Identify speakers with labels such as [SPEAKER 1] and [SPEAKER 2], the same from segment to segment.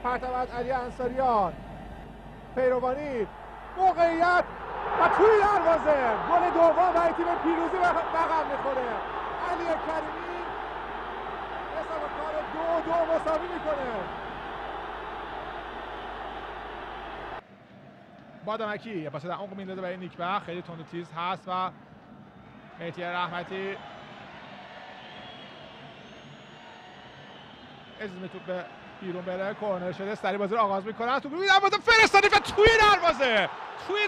[SPEAKER 1] پرتاب از علی انصاریان، پیروانی، موقعیت و توی دروازه گل دوم برای تیم پیروزی رقم میخوره. علی کریمی حساب کار 2-2 مساوی میکنه. بادامکی یه پاس در عمق میندازه برای نیکبخت، خیلی تند و تیز هست و مهدی رحمتی اجازه توپ به بیرون بره، کورنر شده، سری بازی رو آغاز میکنن، توپ روی دروازه فرستادی و توی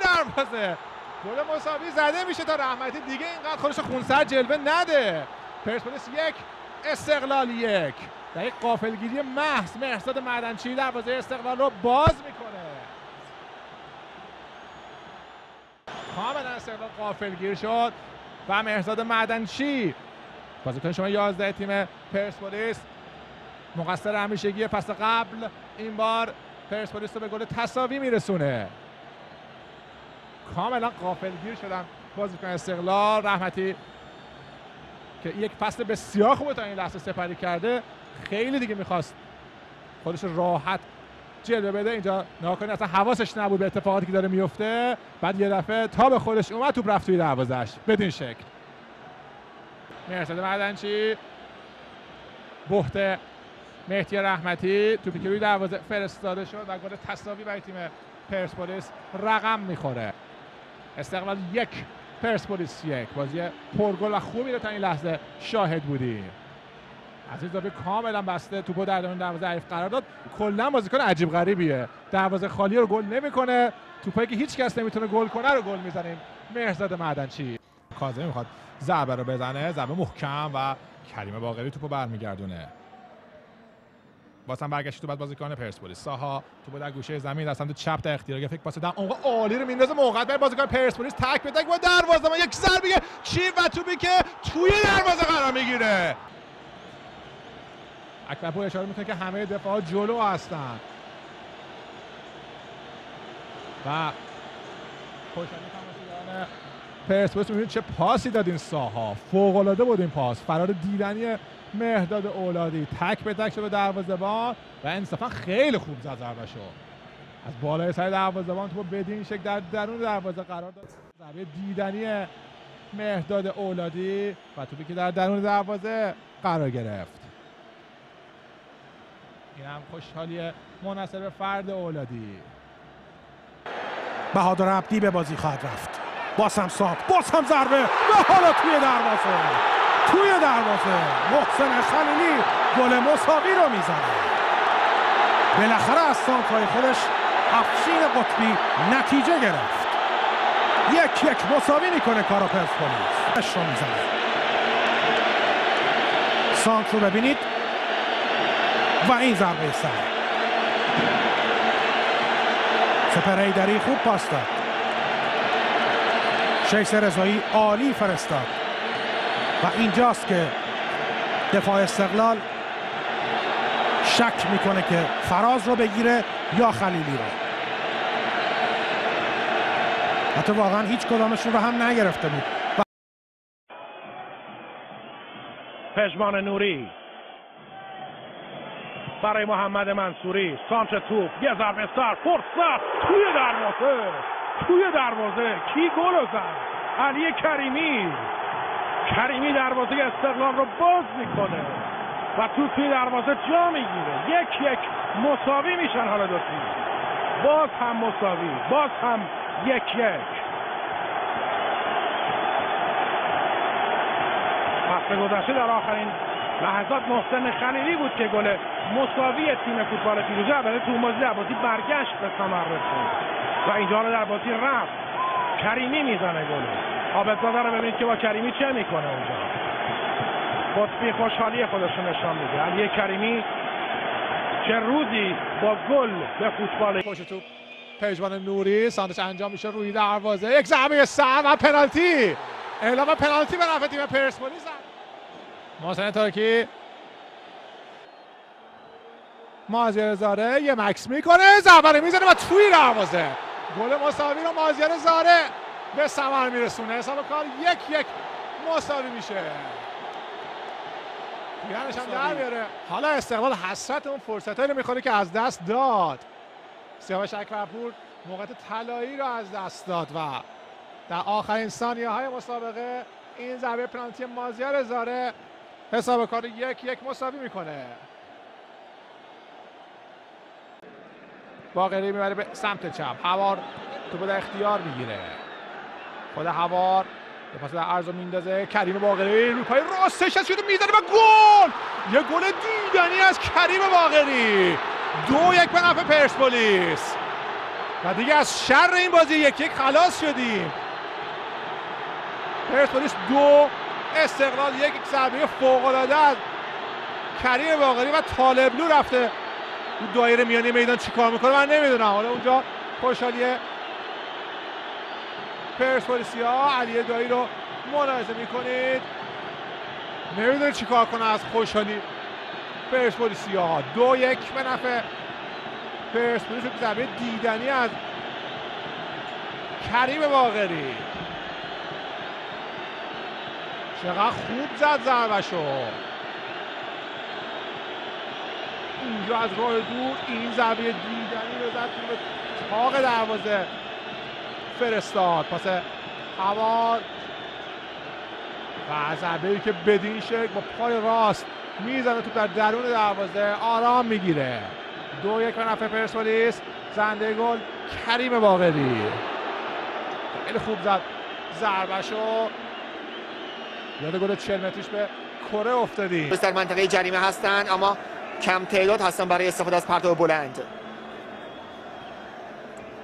[SPEAKER 1] دروازه گل مساوی زده میشه تا رحمتی دیگه اینقدر خودش خونسر جلوه نده. پرسپولیس 1 استقلال 1. در یک غافلگیری محض مهرزاد معدنچی دروازه استقلال رو باز میکنه. کاملا استقلال غافلگیر شد و مهرزاد معدنچی بازیکن شما 11 تیم پرسپولیس مقصر همیشگی فصل قبل این بار پرسپولیس رو به گل تساوی میرسونه. کاملا غافلگیر شدن بازیکن استقلال. رحمتی که یک فصل بسیار خوب تا این لحظه سپری کرده، خیلی دیگه میخواست خودش راحت جلوه بده، اینجا ناکنی اصلا حواسش نبود به اتفاقاتی که داره میفته، بعد یه دفعه تا به خودش اومد توپ رفت توی دروازه‌اش بدین شکل. مهرزاد معدنچی، بهت مهدی رحمتی، توپی که روی دروازه فرستاده شد و گل تساوی برای تیم پرسپولیس رقم میخوره. استقلال 1 پرسپولیس 1. بازی پرگل و خوبی رو تا این لحظه شاهد بودیم. عزیزاوی کاملا بسته توپو در درون دروازه حریف قرار داد. کلا بازیکن عجیب غریبیه، دروازه خالی رو گل نمیکنه، توپایی که هیچ کس نمیتونه گل کنه رو گل میزنیم. مهرزاد معدنچی، کاظمی میخواد ضربه رو بزنه، ضربه محکم و کریم باقری توپو برمیگردونه. بازم برگشت تو بعد بازیکن پرسپولیس ساها توپو در گوشه زمین در سمت چپ در اختیار گرفت، یک پاس در عمق عالی رو میندازه موقعیت برای بازیکن پرسپولیس، تک به تک با دروازه‌بان یک ضربه چیپ و توپی که توی دروازه قرار میگیره. اکبرپور اشاره میکنه که همه دفاع جلو هستن و خوشحالی تماشاگران پرسپولیس. میبینید چه پاسی داد این ساها، فوق العاده بود این پاس، فرار دیدنی مهداد اولادی، تک به تک شد به دروازه‌بان و انصافا خیلی خوب زد ضربه‌شو از بالای سر دروازه‌بان، تو بدین شکل در درون دروازه قرار داد. ضربه دیدنی مهداد اولادی و توپی که در درون دروازه قرار گرفت. این هم خوشحالی منحصر به فرد اولادی.
[SPEAKER 2] بهادر عبدی به بازی خواهد رفت، باز هم ضربه و حالا توی دروازه محسن خلیلی گل مساوی رو میزنه. بالاخره از سانترهای خودش افشین قطبی نتیجه گرفت. 1-1 مساوی میکنه کارو پرسپولیس رو میزنه. سانتر رو ببینید و این ضربه سر. سپر حیدری خوب پاس داد، شیس رضایی عالی فرستاد و اینجاست که دفاع استقلال شک میکنه که فراز رو بگیره یا خلیلی رو. حتی واقعا هیچ کدامشون رو هم نگرفته بود. پژمان نوری برای محمد منصوری، سانتر توپ، یه ضربه سر، فرصت توی دروازه کی گل زد؟ علی کریمی دروازه استقلال رو باز میکنه و توی دروازه جا میگیره. 1-1 مساوی میشن حالا دو تیم، باز هم مساوی، باز هم 1-1. فصل گذشته در آخرین لحظات محسن خلیلی بود که گل مساوی تیم فوتبال پیروزی البته تو بازی برگشت به ثمر رسید و اینجا در بازی رفت. کریمی میزنه گل. عابدزاده رو ببینید که با کریمی چه میکنه اونجا. قطبی خوشحالی خودش رو نشان میده. علی کریمی چه روزی با گل به فوتبال.
[SPEAKER 1] پشت توپ پژمان نوری، سانتش انجام میشه روی دروازه، یک ضربه سر و پنالتی، اعلام پنالتی به نفع تیم پرسپولیس. محسن ترکی، مازیار زاره یه مکس میکنه، ضربه میزنه و توی دروازه گل مساوی رو مازیار زاره به ثمر میرسونه. حساب کار 1-1 مساوی میشه. یعنیش هم در میاره. حالا استقلال حسرت اون فرصتایی رو میخوره که از دست داد. سیاوش اکبرپور موقعیت طلایی رو از دست داد و در آخرین ثانیه‌های مسابقه این ضربه پنالتی مازیار هزاره حساب کار 1-1 مساوی میکنه. باقری میبره به سمت چپ. هوار توپ در اختیار میگیره. خود هوار یه پاس در عرض میندازه. کریم باقری روی پای راستش از شده میزنه و گل! یه گل دیدنی از کریم باقری. 2-1 به نفع پرسپولیس. و دیگه از شر این بازی 1-1 خلاص شدیم. پرسپولیس 2 استقلال 1. ضربه فوق‌العاده از کریم باقری و طالبلو رفته تو دایره میانی میدان چیکار میکنه من نمیدونم. حالا اونجا خوشحالی پرسپولیسیا علی دایی رو ملاحظه میکنید. نمیدونه چیکار کنه از خوشحالی پرسپولیسیا. 2-1 به نفع پرسپولیس. ضربه دیدنی از کریم باقری. چقدر خوب زد ضربه‌شو. اینجا از راه دور این ضربه دیدنی رو زد تو تاق دروازه فرستاد. پاس هوار و ضربه‌ای که بدین شکل با پای راست میزنه تو در درون دروازه آرام میگیره. 2-1 به نفع پرسپولیس. زنده گل کریم باقری. خیلی خوب زد ضربه‌شو. یاد گل 40 متریش به کره افتادیم.
[SPEAKER 3] در منطقه جریمه هستن اما کم تعداد هستن برای استفاده از پرتاب بلند.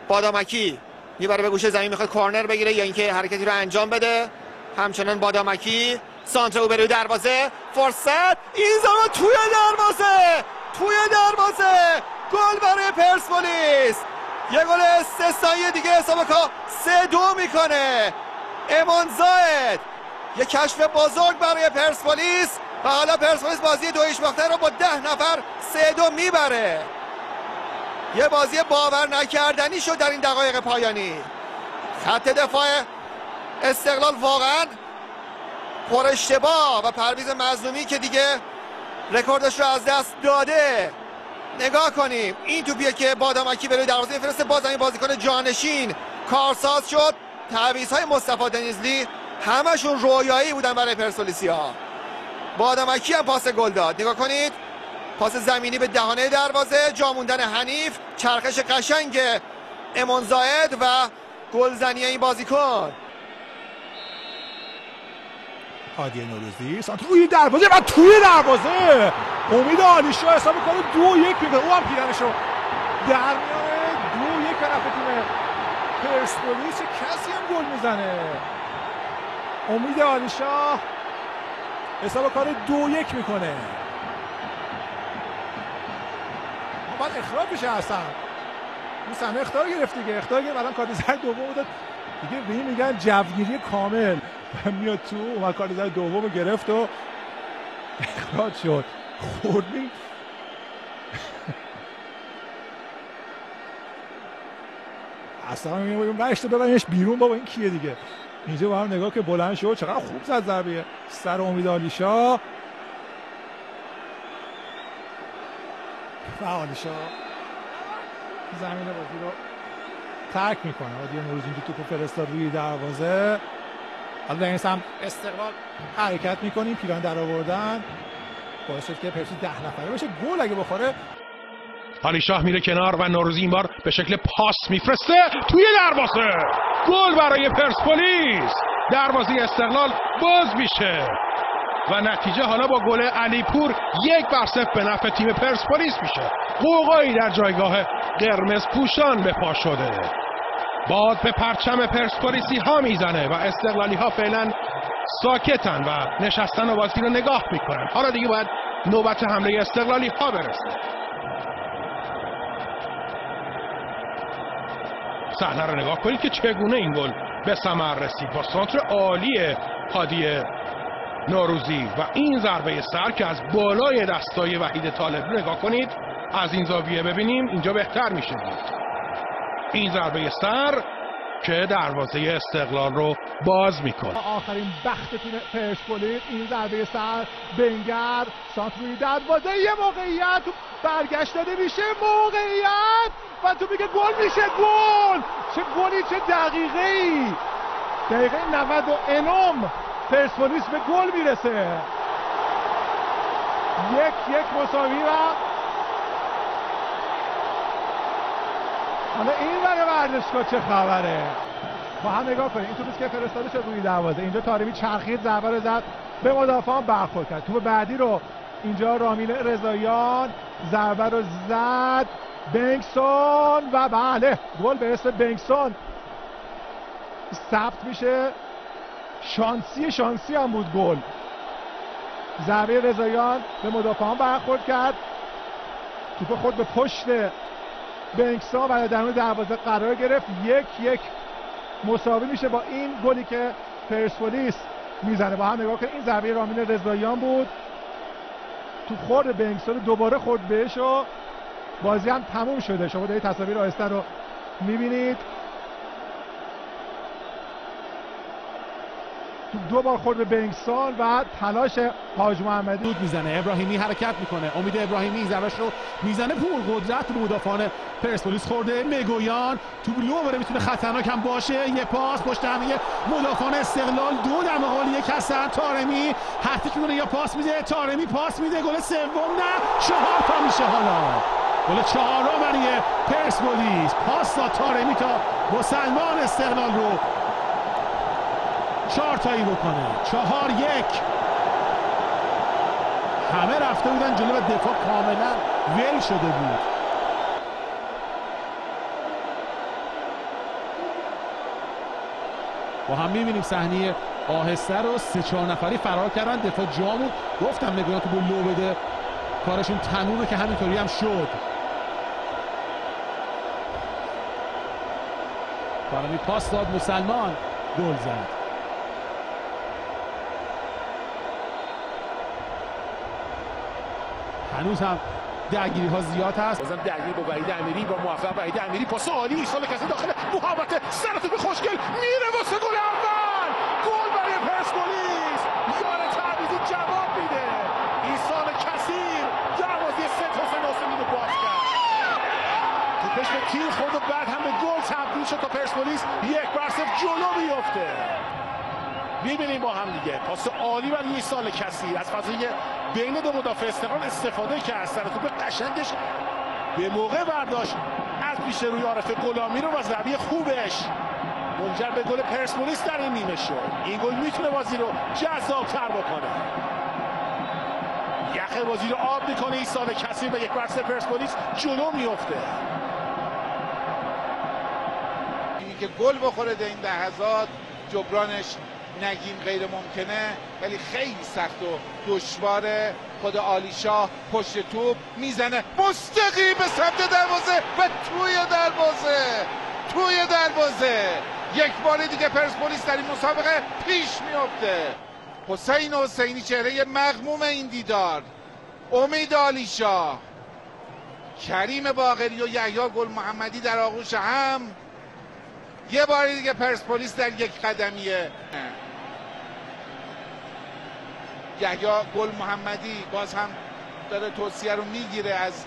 [SPEAKER 3] بادامکی میبره به گوشه زمین میخواد کورنر بگیره یا اینکه حرکتی رو انجام بده. همچنان بادامکی سانتر او به روی دروازه. فرصت این زمان توی دروازه گل برای پرسپولیس. یه گل استثنایی دیگه حساب کار 3-2 میکنه. امان زاید یه کشف بزرگ برای پرسپولیس و حالا پرسپولیس بازی 2-1 باخته رو با 10 نفر 3-2 میبره. یه بازی باور نکردنی شد در این دقایق پایانی. خط دفاع استقلال واقعا پر اشتباه و پرویز مظلومی که دیگه رکوردش رو از دست داده. نگاه کنیم این توپیه که بادامکی به روی دروازه میفرسته. باز این بازیکن جانشین کارساز شد. تعویض‌های مصطفی دنیزلی همشون رویایی بودن برای پرسپولیسیا. بادامکی هم پاس گل داد. نگاه کنید پاس زمینی به دهانه دروازه. جا موندن حنیف. چرخش قشنگ امان زاید و گلزنی این بازیکن.
[SPEAKER 1] هادی نوروزی سانتر روی دروازه و توی دروازه. امید عالیشاه حساب میکنه 2-1 میکنه. او هم پیرنشو در میاره. 2-1 به نفع تیم پرسپولیس. کسی هم گل میزنه. امید عالیشاه حساب کار 2-1 میکنه. بعد اخراج بشه اصلا. اون صحنه اخطار گرفت دیگه. اخطار گرفت الان کارت زرد دوم داد. دیگه به این میگن جوگیری کامل. میاد تو اومد کارت زرد دومو گرفت و اخراج شد. خوردیم اصلا میگم برش تو ببرینش بیرون بابا. این کیه دیگه؟ اینجا با هم نگاه که بلند شد. چقدر خوب زد ضربه سر امید عالیشاه. و عالیشاه زمین بازی رو ترک میکنه. هادی نوروزی که توپو فرستاد روی دروازه. حالا در این سمت استقلال حرکت میکنیم. پیران در آوردن باعث شد که پرسپولیس 10 نفره بشه. گل اگه بخوره.
[SPEAKER 4] عالیشاه میره کنار و نوروزی این بار به شکل پاس میفرسته توی دروازه. گل برای پرسپولیس. دروازه استقلال باز میشه و نتیجه حالا با گل علیپور 1-0 به نفع تیم پرسپولیس میشه. قوقایی در جایگاه قرمز پوشان به پا شده. باد به پرچم پرسپولیسی ها میزنه و استقلالی ها فعلا ساکتن و نشستن و بازی رو نگاه میکنن. حالا دیگه باید نوبت حمله استقلالی ها برسه. صحنه رو نگاه کنید که چگونه این گل به ثمر رسید با سانتر عالی هادی نوروزی و این ضربه سر که از بالای دستای وحید طالبلو. نگاه کنید از این زاویه ببینیم اینجا بهتر میشه دید. این ضربه سر که دروازه استقلال رو باز میکنه.
[SPEAKER 1] آخرین بخت تیم پرسپولیس، این ضربه سر بنگر سانت روی دروازه، یه موقعیت برگشت داده میشه، موقعیت و تو میگه گل میشه. گل! چه گلی، چه دقیقه‌ای! دقیقه 99 پرسپولیس به گل میرسه. 1-1 مساوی و حالا این برای ورزشگاه چه خبره؟ با هم نگاه کنید. این توپی که فرستاده شد روی دروازه، اینجا طارمی چرخید، ضربه رو زد، به مدافعان برخورد کرد. توپ بعدی رو اینجا رامین رضاییان ضربه رو زد، بنگسون و بله گل به اسم بنگسون ثبت میشه. شانسی هم بود گل. ضربه رضاییان به مدافعان برخورد کرد، توپ خود به پشت بنگسون و درون دروازه قرار گرفت. 1-1 مساوی میشه با این گلی که پرسپولیس میزنه. با هم نگاه کنید. این ضربه رامین رضاییان بود، تو خورد بنگسون دوباره خورد بهش و بازی هم تموم شده. شما دارید تصاویر آهسته رو میبینید. تو دو بار خورد به بنگسون و تلاش حاج محمدی
[SPEAKER 5] دود میزنه. ابراهیمی حرکت میکنه، امید ابراهیمی ضربه‌اش رو میزنه پر قدرت به مدافعان پرسپولیس خورده. مگویان تو لو بره، میتونه خطرناک هم باشه. یه پاس پشت همه مدافعان استقلال، دو در مقابل یک هستن. طارمی حرفی که یا پاس میده، طارمی پاس میده، گل سوم نه 4 تا میشه. حالا گل 4 برای پرسپولیس. پاس تا طارمی تا مسلمان استقلال رو 4 تایی بکنه. 4-1. همه رفته بودن جلو و دفاع کاملا ول شده بود. با هم میبینیم صحنه آهسته رو 3-4 نفری فرار کردن. دفاع جامو گفتم نگویان تو لو بده کارشون تمومه که همینطوری هم شد. طارمی پاس داد، مسلمان گل زد. هنوز هم درگیری ها زیاد هست.
[SPEAKER 4] بازم درگیری با وحید امیری، با موفق وحید امیری، پاس عالی، سال کسی داخل محوطه، سر توپ خوشگل میره واسه گل اول. گل برای پرسپولیس. یار تعویضی جواب میده. ایسان کثیر دروازه حسین ناصری رو باز کرد. توپش به تیر خورد و بعد هم به گل تبدیل شد تا پرسپولیس 1-0 جلو بیفته. می‌بینیم با هم دیگه پاس عالی برای ایسان کثیر، از فضای بین دو مدافع استقلال استفاده کرد، سر توپ قشنگش به موقع برداشت از پیش روی عارف غلامی رو و ضربه خوبش منجر به گل پرسپولیس در این نیمه شد. این گل میتونه بازی رو جذاب‌تر بکنه. یخ بازی رو آب میکنه ایسان کثیر به 1-0 پرسپولیس جلو میفته.
[SPEAKER 6] اینی که گل بخوره در این لحظات جبرانش نگیم غیر ممکنه، ولی خیلی سخت و دشواره. خود عالیشاه پشت توپ میزنه مستقیم به سمت دروازه و توی دروازه. یک بار دیگه پرسپولیس در این مسابقه پیش میفته. حسین حسینی چهره مغموم این دیدار، امید عالیشاه، کریم باقری و یحیی گل محمدی در آغوش هم. یه بار دیگه پرسپولیس در یک قدمیه. یحیی گل محمدی باز هم داره توصیه رو میگیره از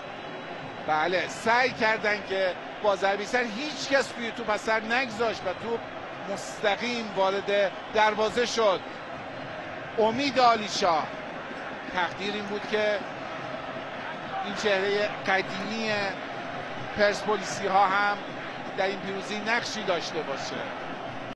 [SPEAKER 6] بله. سعی کردن که با ضربه سر هیچ کس توی توپ اثر نگذاشت و توپ مستقیم وارد دروازه شد. امید عالیشاه. تقدیر این بود که این چهره قدیمی پرسپولیسی ها هم در این پیروزی نقشی داشته باشه.